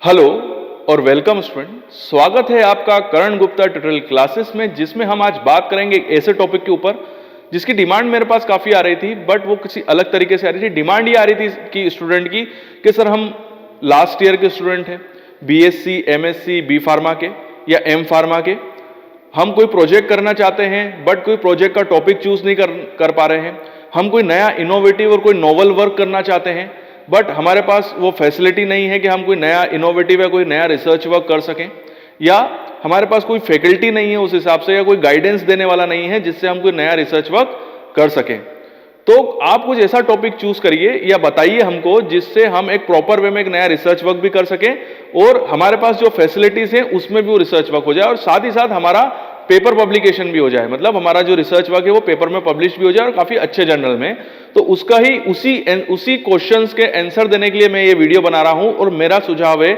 Hello और welcome student. स्वागत है आपका करण गुप्ता ट्यूटोरियल क्लासेस में, जिसमें हम आज बात करेंगे एक ऐसे टॉपिक के ऊपर जिसकी डिमांड मेरे पास काफ़ी आ रही थी, बट वो किसी अलग तरीके से आ रही थी। डिमांड ये आ रही थी कि स्टूडेंट की कि सर हम लास्ट ईयर के स्टूडेंट हैं, बीएससी, एमएससी, बी फार्मा के या एम फार्मा के। हम कोई प्रोजेक्ट करना चाहते हैं बट कोई प्रोजेक्ट का टॉपिक चूज नहीं कर पा रहे हैं। हम कोई नया इनोवेटिव और कोई नोवल वर्क करना चाहते हैं बट हमारे पास वो फैसिलिटी नहीं है कि हम कोई नया इनोवेटिव या कोई नया रिसर्च वर्क कर सकें, या हमारे पास कोई फैकल्टी नहीं है उस हिसाब से, या कोई गाइडेंस देने वाला नहीं है जिससे हम कोई नया रिसर्च वर्क कर सकें। तो आप कुछ ऐसा टॉपिक चूज करिए या बताइए हमको जिससे हम एक प्रॉपर वे में एक नया रिसर्च वर्क भी कर सकें और हमारे पास जो फैसिलिटीज हैं उसमें भी वो रिसर्च वर्क हो जाए और साथ ही साथ हमारा पेपर पब्लिकेशन भी हो जाए। मतलब हमारा जो रिसर्च वर्क है वो पेपर में पब्लिश भी हो जाए और काफी अच्छे जर्नल में। तो उसका ही उसी क्वेश्चंस के आंसर देने के लिए मैं ये वीडियो बना रहा हूं। और मेरा सुझाव है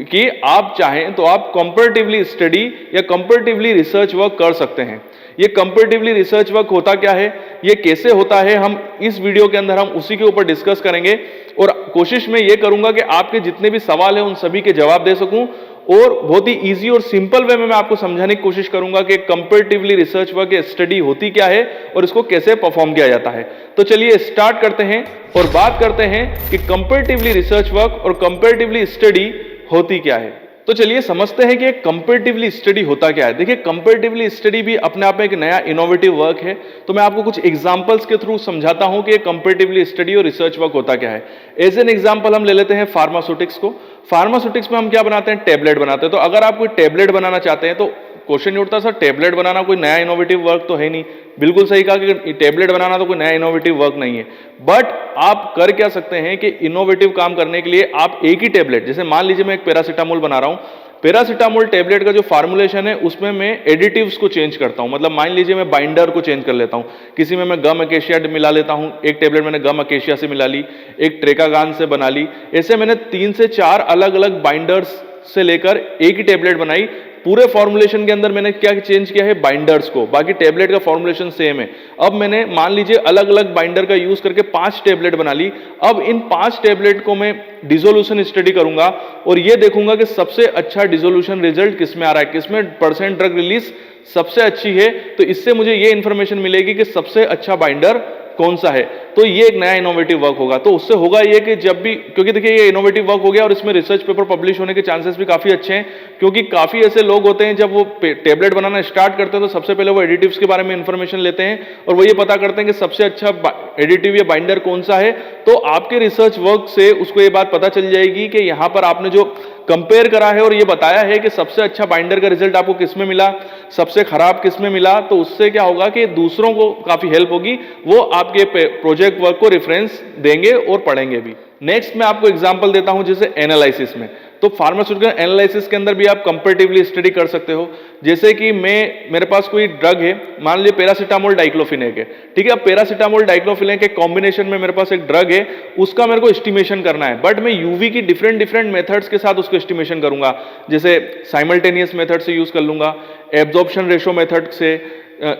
कि आप चाहें तो आप कंपैरेटिवली स्टडी या कंपैरेटिवली रिसर्च वर्क कर सकते हैं। ये कंपैरेटिवली रिसर्च वर्क होता क्या है, ये कैसे होता है, हम इस वीडियो के अंदर हम उसी के ऊपर डिस्कस करेंगे और कोशिश मैं ये करूंगा कि आपके जितने भी सवाल हैं उन सभी के जवाब दे सकूं और बहुत ही इजी और सिंपल वे में मैं आपको समझाने की कोशिश करूंगा कि कंपैरेटिवली रिसर्च वर्क या स्टडी होती क्या है और इसको कैसे परफॉर्म किया जाता है। तो चलिए स्टार्ट करते हैं और बात करते हैं कि कंपैरेटिवली रिसर्च वर्क और कंपैरेटिवली स्टडी होती क्या है। तो चलिए समझते हैं कि कंपैरेटिवली स्टडी होता क्या है। देखिए, कंपैरेटिवली स्टडी भी अपने आप में एक नया इनोवेटिव वर्क है। तो मैं आपको कुछ एग्जांपल्स के थ्रू समझाता हूं कि कंपैरेटिवली स्टडी और रिसर्च वर्क होता क्या है। एज एन एग्जांपल हम ले लेते हैं फार्मास्यूटिक्स को। फार्मास्यूटिक्स में हम क्या बनाते हैं, टैबलेट बनाते हैं। तो अगर आप कोई टैबलेट बनाना चाहते हैं तो क्वेश्चन ये उठता, सर टैबलेट बनाना कोई नया इनोवेटिव वर्क तो है नहीं। बिल्कुल सही कहा कि टैबलेट बनाना तो कोई नया इनोवेटिव वर्क नहीं है, बट आप कर क्या सकते हैं कि इनोवेटिव काम करने के लिए आप एक ही टैबलेट, जैसे मान लीजिए मैं एक पैरासीटामोल बना रहा हूं, पैरासीटामोल टैबलेट का जो फार्मूलेशन है उसमें मैं एडिटिव्स को चेंज करता हूं। मतलब मान लीजिए मैं बाइंडर को चेंज कर लेता हूं, किसी में मैं गम अकेशिया मिला लेता हूं, एक टैबलेट मैंने गम अकेशिया से मिला ली, एक ट्रेकागान से बना ली। ऐसे मैंने 3 से 4 अलग अलग बाइंडर्स से लेकर एक ही टैबलेट बनाई। पूरे फॉर्मुलेशन के अंदर मैंने क्या चेंज किया है, बाइंडर्स को। बाकी टैबलेट का फॉर्मुलेशन सेम है। अब मैंने मान लीजिए अलग अलग बाइंडर का यूज करके 5 टैबलेट बना ली। अब इन 5 टैबलेट को मैं डिसोल्यूशन स्टडी करूंगा और ये देखूंगा कि सबसे अच्छा डिसोल्यूशन रिजल्ट किसमें आ रहा है, किसमें परसेंट ड्रग रिलीज सबसे अच्छी है। तो इससे मुझे ये इंफॉर्मेशन मिलेगी कि सबसे अच्छा बाइंडर कौन सा है। तो ये एक नया इनोवेटिव वर्क होगा। तो उससे होगा ये कि जब भी, क्योंकि देखिए ये इनोवेटिव वर्क हो गया और इसमें रिसर्च पेपर पब्लिश होने के चांसेस भी काफी अच्छे हैं, क्योंकि काफी ऐसे लोग होते हैं जब वो टैबलेट बनाना स्टार्ट करते हैं तो सबसे पहले वो एडिटिव्स के बारे में इंफॉर्मेशन लेते हैं और वो ये पता करते हैं कि सबसे अच्छा एडिटिव या बाइंडर कौन सा है। तो आपके रिसर्च वर्क से उसको ये बात पता चल जाएगी कि यहां पर आपने जो कंपेयर करा है और ये बताया है कि सबसे अच्छा बाइंडर का रिजल्ट आपको किस में मिला, सबसे खराब किस में मिला। तो उससे क्या होगा कि दूसरों को काफी हेल्प होगी, वो आपके प्रोजेक्ट वर्क को रेफरेंस देंगे और पढ़ेंगे भी। नेक्स्ट मैं आपको एग्जांपल देता हूं जैसे एनालिसिस में। तो फार्मास्यूटिकल एनालिसिस के अंदर भी आप कंपैरेटिवली स्टडी कर सकते हो। जैसे कि मेरे पास कोई ड्रग है, मान लीजिए पैरासीटामोल डाइक्लोफिनेक है, ठीक है। अब पैरासीटामोल डाइक्लोफिनेक के कॉम्बिनेशन में मेरे पास एक ड्रग है, उसका मेरे को एस्टिमेशन करना है, बट मैं यूवी की डिफरेंट मेथड्स के साथ उसको एस्टिमेशन करूंगा। जैसे साइमल्टेनियस मेथड से यूज कर लूंगा, एब्जॉर्प्शन रेशो मेथड से,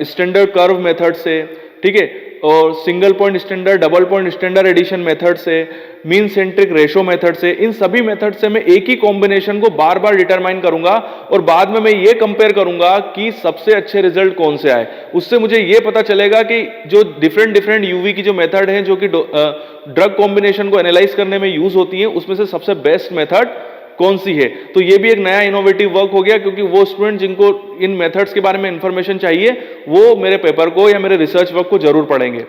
स्टैंडर्ड कर्व मेथड से, ठीक है, और single point standard, double point standard addition method से, मीन सेंट्रिक रेशो मेथड से। इन सभी मेथड से मैं एक ही कॉम्बिनेशन को बार बार डिटरमाइन करूंगा और बाद में मैं ये कंपेयर करूंगा कि सबसे अच्छे रिजल्ट कौन से आए। उससे मुझे ये पता चलेगा कि जो डिफरेंट यूवी की जो मेथड है जो कि ड्रग कॉम्बिनेशन को एनालाइज करने में यूज होती है, उसमें से सबसे बेस्ट मेथड कौन सी है। तो ये भी एक नया इनोवेटिव वर्क हो गया, क्योंकि वो स्टूडेंट जिनको इन मेथड्स के बारे में इंफॉर्मेशन चाहिए वो मेरे पेपर को या मेरे रिसर्च वर्क को जरूर पढ़ेंगे।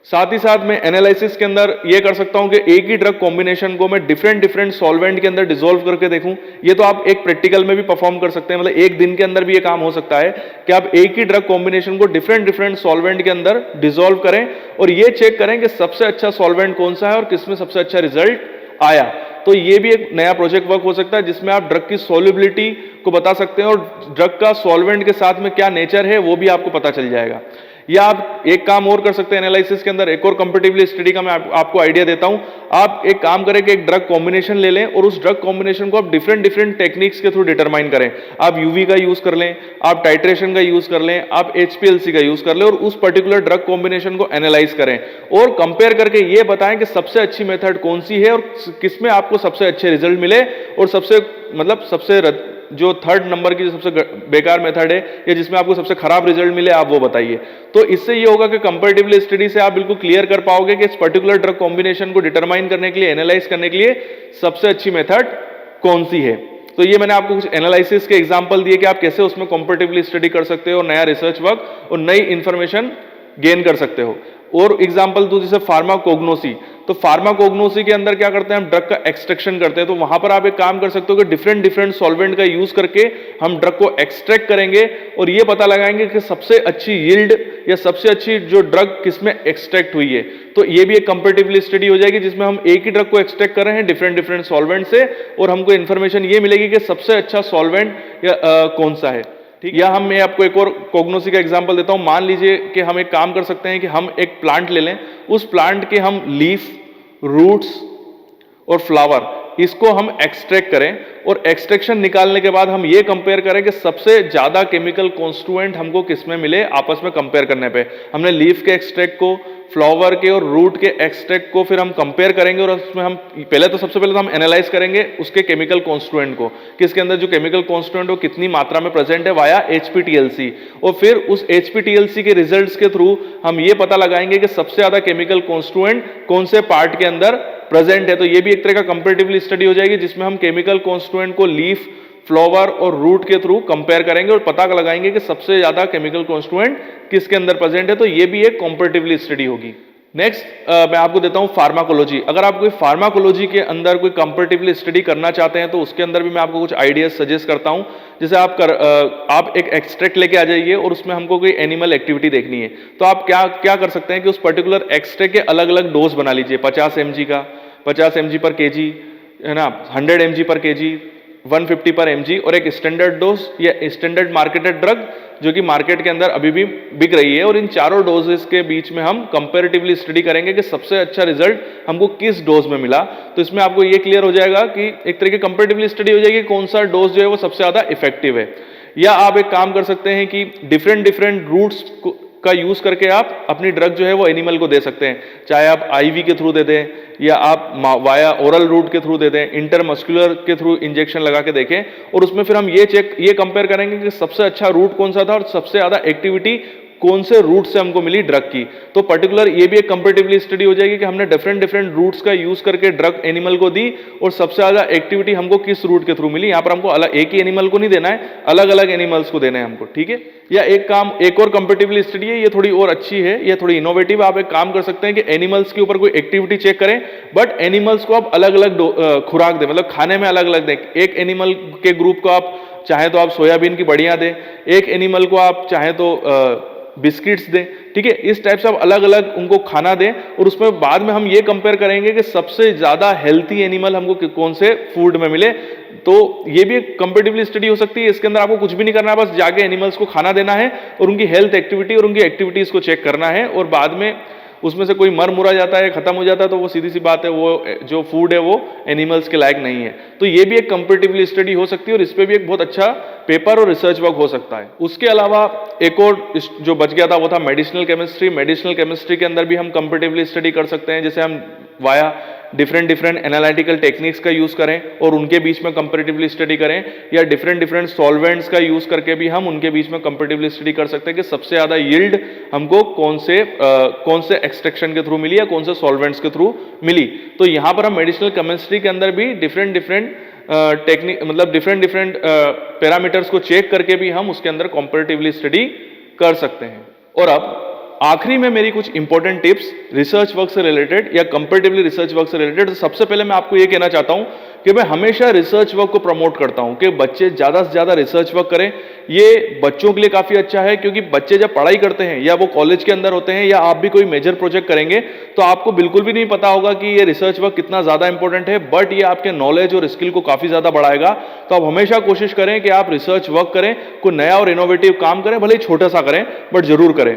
साथ ही साथ मैं एनालिसिस के अंदर ये कर सकता हूं कि एक ही ड्रग कॉम्बिनेशन को मैं डिफरेंट सॉल्वेंट के अंदर डिसॉल्व करके देखूं। ये तो आप एक प्रैक्टिकल में भी परफॉर्म कर सकते हैं, मतलब एक दिन के अंदर भी ये काम हो सकता है कि आप एक ही ड्रग कॉम्बिनेशन को डिफरेंट सॉल्वेंट के अंदर डिसॉल्व करें और ये चेक करें कि सबसे अच्छा सॉल्वेंट कौन सा है और किसमें सबसे अच्छा रिजल्ट आया। तो ये भी एक नया प्रोजेक्ट वर्क हो सकता है जिसमें आप ड्रग की सॉल्युबिलिटी को बता सकते हैं और ड्रग का सॉल्वेंट के साथ में क्या नेचर है वो भी आपको पता चल जाएगा। या आप एक काम और कर सकते हैं एनालिसिस के अंदर, एक और कंपैरेटिवली स्टडी का मैं आपको आइडिया देता हूं। आप एक काम करें कि एक ड्रग कॉम्बिनेशन ले लें और उस ड्रग कॉम्बिनेशन को आप डिफरेंट डिफरेंट टेक्निक्स के थ्रू डिटरमाइन करें। आप यूवी का यूज कर लें, आप टाइट्रेशन का यूज कर लें, आप एचपीएलसी का यूज कर लें और उस पर्टिकुलर ड्रग कॉम्बिनेशन को एनालाइज करें और कंपेयर करके ये बताएं कि सबसे अच्छी मेथड कौन सी है और किसमें आपको सबसे अच्छे रिजल्ट मिले और सबसे जो थर्ड नंबर की जो सबसे बेकार मेथड है या जिसमें आपको सबसे खराब रिजल्ट मिले आप वो बताइए। तो इससे ये होगा कि कंपैरेटिवली स्टडी से आप बिल्कुल क्लियर कर पाओगे कि इस पर्टिकुलर ड्रग कॉम्बिनेशन को डिटरमाइन करने के लिए, एनालाइज करने के लिए सबसे अच्छी मेथड कौन सी है। तो ये मैंने आपको कुछ एनालिसिस के एग्जांपल दिए कि आप कैसे उसमें कंपैरेटिवली स्टडी कर सकते हो, नया रिसर्च वर्क और नई इंफॉर्मेशन गेन कर सकते हो। और एग्जांपल दूं जैसे फार्माकोग्नोसी, तो फार्माकोग्नोसी के अंदर क्या करते हैं, हम ड्रग का एक्सट्रैक्शन करते हैं। तो वहां पर आप एक काम कर सकते हो कि डिफरेंट डिफरेंट सॉल्वेंट का यूज करके हम ड्रग को एक्सट्रैक्ट करेंगे और ये पता लगाएंगे कि सबसे अच्छी यील्ड या सबसे अच्छी जो ड्रग किसमें एक्सट्रैक्ट हुई है। तो ये भी एक कंपैरेटिवली स्टडी हो जाएगी जिसमें हम एक ही ड्रग को एक्सट्रैक्ट कर रहे हैं डिफरेंट डिफरेंट सॉल्वेंट से और हमको इंफॉर्मेशन ये मिलेगी कि सबसे अच्छा सॉल्वेंट कौन सा है। ठीक, या मैं आपको एक और कोग्नोसी का एग्जांपल देता हूं। मान लीजिए कि हम एक काम कर सकते हैं कि हम एक प्लांट ले लें, उस प्लांट के हम लीफ, रूट्स और फ्लावर इसको हम एक्सट्रैक्ट करें और एक्सट्रैक्शन निकालने के बाद हम ये कंपेयर करें कि सबसे ज्यादा केमिकल कॉन्स्टिट्यूएंट हमको किसमें मिले आपस में कंपेयर करने पे। हमने लीफ के एक्सट्रैक्ट को, फ्लावर के और रूट के एक्सट्रैक्ट को फिर हम कंपेयर करेंगे और उसमें हम सबसे पहले तो हम एनालाइज करेंगे उसके केमिकल कॉन्स्टिट्यूएंट को, किसके अंदर जो केमिकल कॉन्स्टिट्यूएंट हो कितनी मात्रा में प्रेजेंट है वाया एचपीटीएलसी। और फिर उस एचपीटीएलसी के रिजल्ट्स के थ्रू हम ये पता लगाएंगे कि सबसे ज्यादा केमिकल कॉन्स्टिट्यूएंट कौन से पार्ट के अंदर प्रेजेंट है। तो ये भी एक तरह का कंपैरेटिवली स्टडी हो जाएगी जिसमें हम केमिकल कॉन्स्टिट्यूएंट को लीफ, फ्लावर और रूट के थ्रू कंपेयर करेंगे और पता लगाएंगे कि सबसे ज्यादा केमिकल कॉन्स्टिट्यूएंट किसके अंदर प्रेजेंट है। तो ये भी एक कंपैरेटिवली स्टडी होगी। नेक्स्ट मैं आपको देता हूं फार्माकोलॉजी। अगर आप कोई फार्माकोलॉजी के अंदर कोई कंपैरेटिवली स्टडी करना चाहते हैं तो उसके अंदर भी मैं आपको कुछ आइडियाज सजेस्ट करता हूं। जैसे आप एक एक्सट्रैक्ट लेके आ जाइए और उसमें हमको कोई एनिमल एक्टिविटी देखनी है, तो आप क्या कर सकते हैं कि उस पर्टिकुलर एक्सट्रैक्ट के अलग अलग डोज बना लीजिए। 50 mg का 50 mg पर केजी है ना, 100 mg पर केजी, 150 पर mg और एक स्टैंडर्ड डोज या स्टैंडर्ड मार्केटेड ड्रग जो कि मार्केट के अंदर अभी भी बिक रही है। और इन चारों डोजेस के बीच में हम कंपैरेटिवली स्टडी करेंगे कि सबसे अच्छा रिजल्ट हमको किस डोज में मिला। तो इसमें आपको ये क्लियर हो जाएगा कि एक तरह की कंपैरेटिवली स्टडी हो जाएगी कौन सा डोज जो है वो सबसे ज्यादा इफेक्टिव है। या आप एक काम कर सकते हैं कि डिफरेंट डिफरेंट रूट्स का यूज करके आप अपनी ड्रग जो है वो एनिमल को दे सकते हैं, चाहे आप आईवी के थ्रू दे दें या आप वाया ओरल रूट के थ्रू दे दें, इंटरमस्कुलर के थ्रू इंजेक्शन लगा के देखें और उसमें फिर हम ये कंपेयर करेंगे कि सबसे अच्छा रूट कौन सा था और सबसे ज्यादा एक्टिविटी कौन से रूट से हमको मिली ड्रग की। तो पर्टिकुलर ये भी एक कंपैरेटिवली स्टडी हो जाएगी कि हमने डिफरेंट डिफरेंट रूट्स का यूज करके ड्रग एनिमल को दी और सबसे ज्यादा एक्टिविटी हमको किस रूट के थ्रू मिली। यहाँ पर हमको अलग एक ही एनिमल को नहीं देना है, अलग अलग एनिमल्स को देना है हमको। ठीक है, या एक और कंपैरेटिवली स्टडी है, ये थोड़ी और अच्छी है, ये थोड़ी इनोवेटिव। आप एक काम कर सकते हैं कि एनिमल्स के ऊपर कोई एक्टिविटी चेक करें बट एनिमल्स को आप अलग अलग खुराक दें, मतलब खाने में अलग अलग दें। एक एनिमल के ग्रुप को आप चाहे तो आप सोयाबीन की बढ़िया दें, एक एनिमल को आप चाहे तो बिस्किट्स दें। ठीक है, इस टाइप से आप अलग अलग उनको खाना दें और उसमें बाद में हम ये कंपेयर करेंगे कि सबसे ज्यादा हेल्थी एनिमल हमको कौन से फूड में मिले। तो ये भी एक कंपैरेटिवली स्टडी हो सकती है। इसके अंदर आपको कुछ भी नहीं करना है, बस जाके एनिमल्स को खाना देना है और उनकी हेल्थ एक्टिविटी और उनकी एक्टिविटीज को चेक करना है और बाद में उसमें से कोई मर मुरा जाता है, खत्म हो जाता है, तो वो सीधी सी बात है वो जो फूड है वो एनिमल्स के लायक नहीं है। तो ये भी एक कंपैरेटिवली स्टडी हो सकती है और इस पे भी एक बहुत अच्छा पेपर और रिसर्च वर्क हो सकता है। उसके अलावा एक और जो बच गया था वो था मेडिसिनल केमिस्ट्री। मेडिसिनल केमिस्ट्री के अंदर भी हम कंपैरेटिवली स्टडी कर सकते हैं, जैसे हम via different different analytical techniques का यूज करें और उनके बीच में कंपैरेटिवली स्टडी करें, या डिफरेंट डिफरेंट सॉल्वेंट्स का यूज करके भी हम उनके बीच में कंपैरेटिवली स्टडी कर सकते हैं कि सबसे ज्यादा यील्ड हमको कौन से एक्सट्रैक्शन के थ्रू मिली या कौन से सॉल्वेंट्स के थ्रू मिली। तो यहाँ पर हम मेडिसिनल केमिस्ट्री के अंदर भी डिफरेंट डिफरेंट टेक्निक मतलब डिफरेंट डिफरेंट पैरामीटर्स को चेक करके भी हम उसके अंदर कंपैरेटिवली स्टडी कर सकते हैं। और अब आखिरी में मेरी कुछ इंपॉर्टेंट टिप्स रिसर्च वर्क से रिलेटेड या कंपैरेटिवली रिसर्च वर्क से रिलेटेड। तो सबसे पहले मैं आपको ये कहना चाहता हूं कि मैं हमेशा रिसर्च वर्क को प्रमोट करता हूं कि बच्चे ज्यादा से ज्यादा रिसर्च वर्क करें। ये बच्चों के लिए काफी अच्छा है क्योंकि बच्चे जब पढ़ाई करते हैं या वो कॉलेज के अंदर होते हैं या आप भी कोई मेजर प्रोजेक्ट करेंगे तो आपको बिल्कुल भी नहीं पता होगा कि ये रिसर्च वर्क कितना ज्यादा इंपॉर्टेंट है, बट ये आपके नॉलेज और स्किल को काफी ज्यादा बढ़ाएगा। तो आप हमेशा कोशिश करें कि आप रिसर्च वर्क करें, कोई नया और इनोवेटिव काम करें, भले ही छोटा सा करें बट जरूर करें।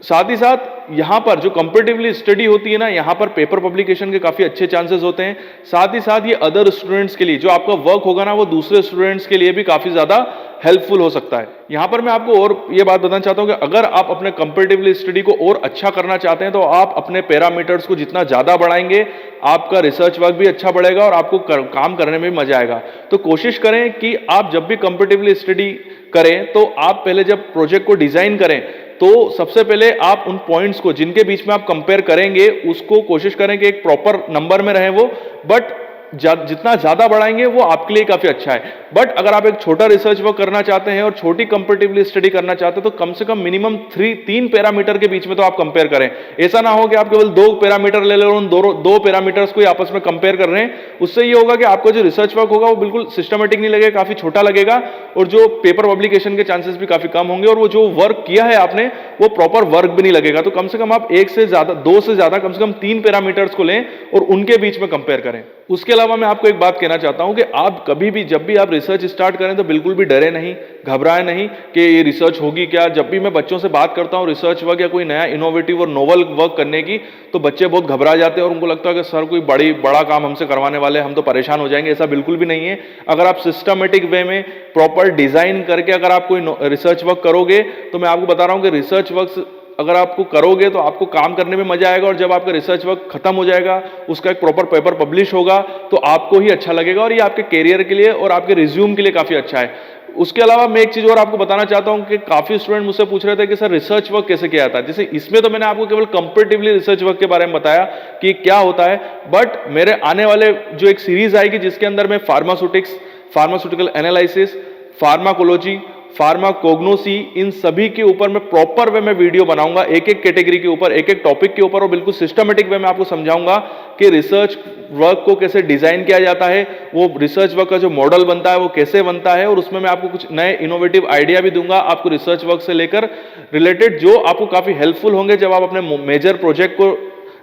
साथ ही साथ यहाँ पर जो कंपेटिवली स्टडी होती है ना, यहाँ पर पेपर पब्लिकेशन के काफी अच्छे चांसेस होते हैं। साथ ही साथ ये अदर स्टूडेंट्स के लिए जो आपका वर्क होगा ना, वो दूसरे स्टूडेंट्स के लिए भी काफी ज्यादा हेल्पफुल हो सकता है। यहाँ पर मैं आपको और ये बात बताना चाहता हूँ कि अगर आप अपने कंपेटिवली स्टडी को और अच्छा करना चाहते हैं तो आप अपने पैरामीटर्स को जितना ज्यादा बढ़ाएंगे, आपका रिसर्च वर्क भी अच्छा बढ़ेगा और आपको काम करने में भी मजा आएगा। तो कोशिश करें कि आप जब भी कंपेटिवली स्टडी करें तो आप पहले जब प्रोजेक्ट को डिजाइन करें तो सबसे पहले आप उन पॉइंट्स को जिनके बीच में आप कंपेयर करेंगे उसको कोशिश करें कि एक प्रॉपर नंबर में रहे वो, बट जितना ज्यादा बढ़ाएंगे वो आपके लिए काफी अच्छा है। बट अगर आप एक छोटा रिसर्च वर्क करना चाहते हैं और छोटी कंपेटिवली स्टडी करना चाहते हैं तो कम से कम मिनिमम 3 पैरामीटर के बीच में तो आप कंपेयर करें। ऐसा ना हो कि आप केवल 2 पैरामीटर ले ले और उन दो पैरामीटर्स को आपस में कंपेयर कर रहे हैं। उससे ये होगा कि आपका जो रिसर्च वर्क होगा वो बिल्कुल सिस्टमेटिक नहीं लगेगा, काफी छोटा लगेगा और जो पेपर पब्लिकेशन के चांसेस भी काफी कम होंगे और वो जो वर्क किया है आपने वो प्रॉपर वर्क भी नहीं लगेगा। तो कम से कम आप 1 से ज्यादा 2 से ज्यादा कम से कम 3 पैरामीटर्स को लें और उनके बीच में कंपेयर करें। उसके अलावा मैं आपको एक बात कहना चाहता हूं कि आप कभी भी जब भी आप रिसर्च स्टार्ट करें तो बिल्कुल भी डरे नहीं, घबराए नहीं कि ये रिसर्च होगी क्या। जब भी मैं बच्चों से बात करता हूं रिसर्च वर्क या कोई नया इनोवेटिव और नोवल वर्क करने की, तो बच्चे बहुत घबरा जाते हैं और उनको लगता है कि सर कोई बड़ा काम हमसे करवाने वाले, हम तो परेशान हो जाएंगे। ऐसा बिल्कुल भी नहीं है। अगर आप सिस्टमेटिक वे में प्रॉपर डिजाइन करके अगर आप कोई रिसर्च वर्क करोगे तो मैं आपको बता रहा हूं कि रिसर्च वर्क अगर आपको करोगे तो आपको काम करने में मजा आएगा और जब आपका रिसर्च वर्क खत्म हो जाएगा, उसका एक प्रॉपर पेपर पब्लिश होगा तो आपको ही अच्छा लगेगा और ये आपके कैरियर के लिए और आपके रिज्यूम के लिए काफी अच्छा है। उसके अलावा मैं एक चीज और आपको बताना चाहता हूं कि काफी स्टूडेंट मुझसे पूछ रहे थे कि सर रिसर्च वर्क कैसे किया जाता है। जैसे इसमें तो मैंने आपको केवल कंपेटिवली रिसर्च वर्क के बारे में बताया कि क्या होता है, बट मेरे आने वाले जो एक सीरीज आएगी जिसके अंदर मैं फार्मास्यूटिकल एनालिसिस, फार्माकोलॉजी, फार्माकोग्नोसी, इन सभी के ऊपर मैं प्रॉपर वे में वीडियो बनाऊंगा, एक एक कैटेगरी के ऊपर, एक एक टॉपिक के ऊपर और बिल्कुल सिस्टमेटिक वे में आपको समझाऊंगा कि रिसर्च वर्क को कैसे डिजाइन किया जाता है, वो रिसर्च वर्क का जो मॉडल बनता है वो कैसे बनता है और उसमें मैं आपको कुछ नए इनोवेटिव आइडिया भी दूंगा आपको रिसर्च वर्क से लेकर रिलेटेड, जो आपको काफी हेल्पफुल होंगे जब आप अपने मेजर प्रोजेक्ट को,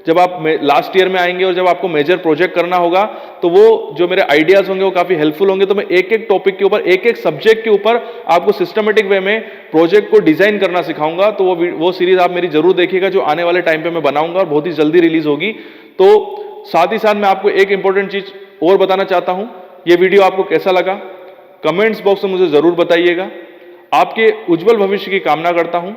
जब आप लास्ट ईयर में आएंगे और जब आपको मेजर प्रोजेक्ट करना होगा तो वो जो मेरे आइडियाज होंगे वो काफी हेल्पफुल होंगे। तो मैं एक एक टॉपिक के ऊपर, एक एक सब्जेक्ट के ऊपर आपको सिस्टमेटिक वे में प्रोजेक्ट को डिजाइन करना सिखाऊंगा। तो वो सीरीज आप मेरी जरूर देखिएगा जो आने वाले टाइम पे मैं बनाऊंगा और बहुत ही जल्दी रिलीज होगी। तो साथ ही साथ मैं आपको एक इंपॉर्टेंट चीज और बताना चाहता हूं, ये वीडियो आपको कैसा लगा कमेंट्स बॉक्स में मुझे जरूर बताइएगा। आपके उज्जवल भविष्य की कामना करता हूं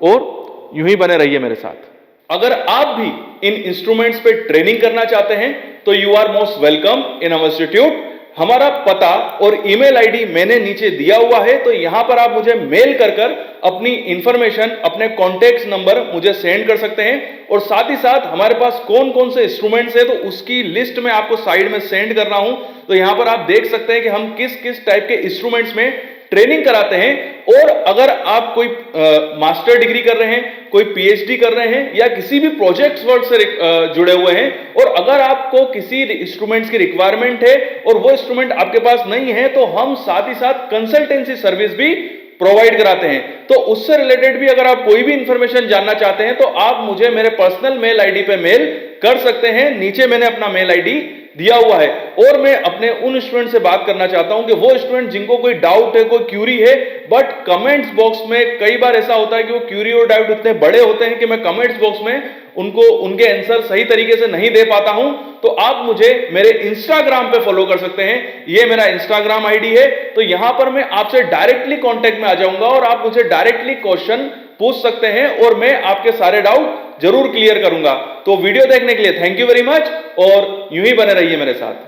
और यूं ही बने रहिए मेरे साथ। अगर आप भी इन इंस्ट्रूमेंट्स पे ट्रेनिंग करना चाहते हैं तो you are most welcome in our institute. हमारा पता और ईमेल आईडी मैंने नीचे दिया हुआ है, तो यहां पर आप मुझे मेल कर अपनी इंफॉर्मेशन, अपने कॉन्टेक्ट नंबर मुझे सेंड कर सकते हैं। और साथ ही साथ हमारे पास कौन कौन से इंस्ट्रूमेंट्स है तो उसकी लिस्ट में आपको साइड में सेंड कर रहा हूं। तो यहां पर आप देख सकते हैं कि हम किस किस टाइप के इंस्ट्रूमेंट्स में ट्रेनिंग कराते हैं। और अगर आप कोई मास्टर डिग्री कर रहे हैं, कोई पीएचडी कर रहे हैं या किसी भी प्रोजेक्ट वर्क से जुड़े हुए हैं और अगर आपको किसी इंस्ट्रूमेंट्स की रिक्वायरमेंट है और वो इंस्ट्रूमेंट आपके पास नहीं है तो हम साथ ही साथ कंसल्टेंसी सर्विस भी प्रोवाइड कराते हैं। तो उससे रिलेटेड भी अगर आप कोई भी इंफॉर्मेशन जानना चाहते हैं तो आप मुझे मेरे पर्सनल मेल आईडी पे मेल कर सकते हैं। नीचे मैंने अपना मेल आईडी दिया हुआ है। और मैं अपने उन स्टूडेंट से बात करना चाहता हूं कि वो स्टूडेंट जिनको कोई डाउट है, कोई क्यूरी है, बट कमेंट्स बॉक्स में कई बार ऐसा होता है कि वो क्यूरी और डाउट इतने बड़े होते हैं कि मैं कमेंट्स बॉक्स में उनको उनके आंसर सही तरीके से नहीं दे पाता हूं। तो आप मुझे मेरे इंस्टाग्राम पे फॉलो कर सकते हैं, ये मेरा इंस्टाग्राम आईडी है। तो यहां पर मैं आपसे डायरेक्टली कांटेक्ट में आ जाऊंगा और आप मुझे डायरेक्टली क्वेश्चन पूछ सकते हैं और मैं आपके सारे डाउट जरूर क्लियर करूंगा। तो वीडियो देखने के लिए थैंक यू वेरी मच और यूं ही बने रहिए मेरे साथ।